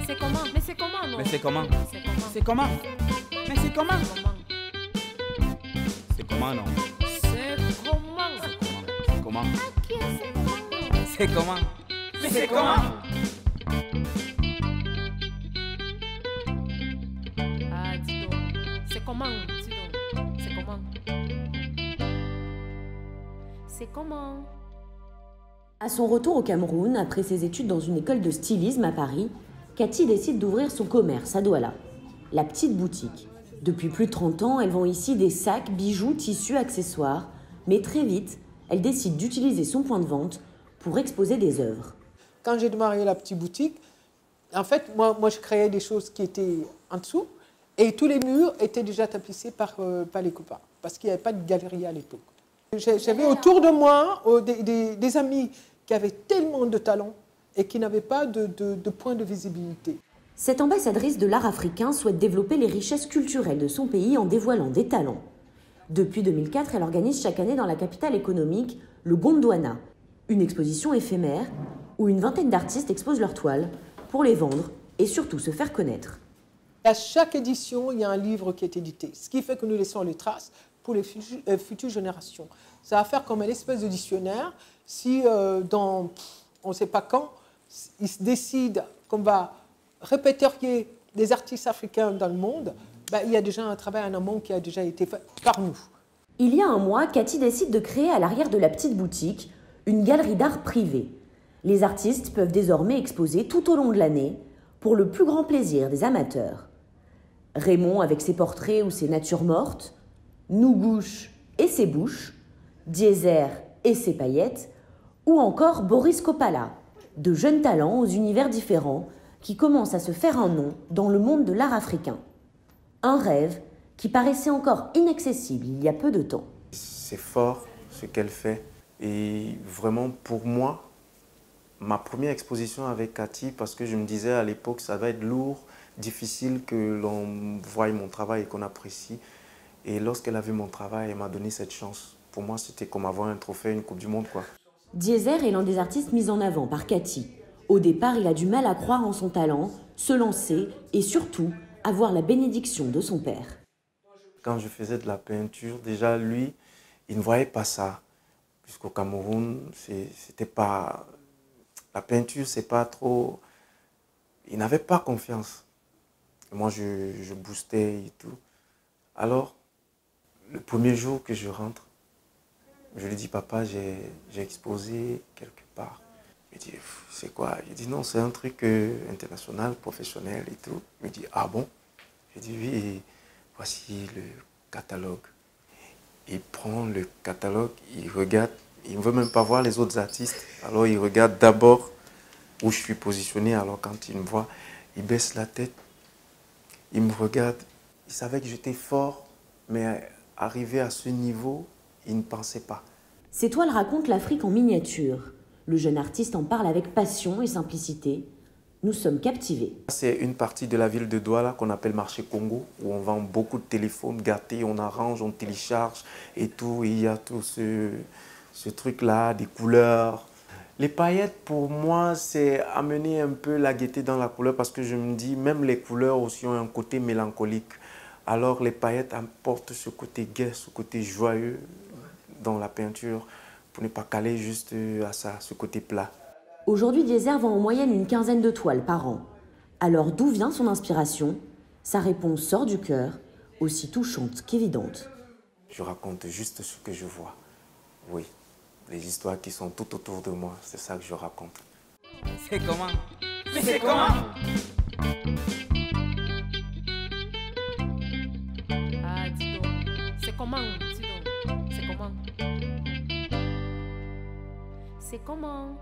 C'est comment? Mais c'est comment, non? Mais c'est comment? C'est comment? C'est comment? Mais c'est comment? C'est comment, non? C'est comment? C'est comment? Qui est c'est comment? C'est comment? Mais c'est comment? Ah, dis donc. C'est comment? Dis donc. C'est comment? C'est comment? À son retour au Cameroun, après ses études dans une école de stylisme à Paris, Cathy décide d'ouvrir son commerce à Douala, la petite boutique. Depuis plus de 30 ans, elle vend ici des sacs, bijoux, tissus, accessoires. Mais très vite, elle décide d'utiliser son point de vente pour exposer des œuvres. Quand j'ai démarré la petite boutique, en fait, moi je créais des choses qui étaient en dessous et tous les murs étaient déjà tapissés par les copains parce qu'il n'y avait pas de galerie à l'époque. J'avais autour de moi des amis qui avaient tellement de talent et qui n'avaient pas de point de visibilité. Cette ambassadrice de l'art africain souhaite développer les richesses culturelles de son pays en dévoilant des talents. Depuis 2004, elle organise chaque année dans la capitale économique le Gondwana, une exposition éphémère où une vingtaine d'artistes exposent leurs toiles pour les vendre et surtout se faire connaître. À chaque édition, il y a un livre qui est édité, ce qui fait que nous laissons les traces pour les futures générations. Ça va faire comme un espèce de dictionnaire. Si dans, on ne sait pas quand, ils se décident qu'on va répertorier des artistes africains dans le monde, ben, il y a déjà un travail en amont qui a déjà été fait par nous. Il y a un mois, Cathy décide de créer à l'arrière de la petite boutique une galerie d'art privée. Les artistes peuvent désormais exposer tout au long de l'année pour le plus grand plaisir des amateurs. Raymond avec ses portraits ou ses natures mortes, Nougouche et ses bouches, Dieser et ses paillettes, ou encore Boris Kopala, de jeunes talents aux univers différents qui commencent à se faire un nom dans le monde de l'art africain. Un rêve qui paraissait encore inaccessible il y a peu de temps. C'est fort ce qu'elle fait et vraiment pour moi, ma première exposition avec Cathy, parce que je me disais à l'époque ça va être lourd, difficile que l'on voie mon travail et qu'on apprécie. Et lorsqu'elle a vu mon travail, elle m'a donné cette chance. Pour moi, c'était comme avoir un trophée, une Coupe du Monde, quoi. Dieser est l'un des artistes mis en avant par Cathy. Au départ, il a du mal à croire en son talent, se lancer et surtout avoir la bénédiction de son père. Quand je faisais de la peinture, déjà lui, il ne voyait pas ça. Puisqu'au Cameroun, c'était pas... La peinture, c'est pas trop... Il n'avait pas confiance. Et moi, je boostais et tout. Alors, le premier jour que je rentre, je lui dis, papa, j'ai exposé quelque part. Il me dit, c'est quoi? Je dis, non, c'est un truc international, professionnel et tout. Il me dit, ah bon? Je dis, oui, et voici le catalogue. Il prend le catalogue, il regarde, il ne veut même pas voir les autres artistes. Alors, il regarde d'abord où je suis positionné. Alors, quand il me voit, il baisse la tête, il me regarde. Il savait que j'étais fort, mais arrivé à ce niveau, il ne pensait pas. Ces toiles racontent l'Afrique en miniature. Le jeune artiste en parle avec passion et simplicité. Nous sommes captivés. C'est une partie de la ville de Douala qu'on appelle marché Congo, où on vend beaucoup de téléphones gâtés, on arrange, on télécharge et tout. Et il y a tout ce truc-là, des couleurs. Les paillettes, pour moi, c'est amener un peu la gaieté dans la couleur parce que je me dis, même les couleurs aussi ont un côté mélancolique. Alors les paillettes apportent ce côté gai, ce côté joyeux dans la peinture pour ne pas caler juste à ça, ce côté plat. Aujourd'hui, Dieser vend en moyenne une quinzaine de toiles par an. Alors d'où vient son inspiration? Sa réponse sort du cœur, aussi touchante qu'évidente. Je raconte juste ce que je vois. Oui, les histoires qui sont tout autour de moi, c'est ça que je raconte. C'est comment? Mais c'est comment? Ah, dis donc. C'est comment? Dis donc. C'est comment? C'est comment?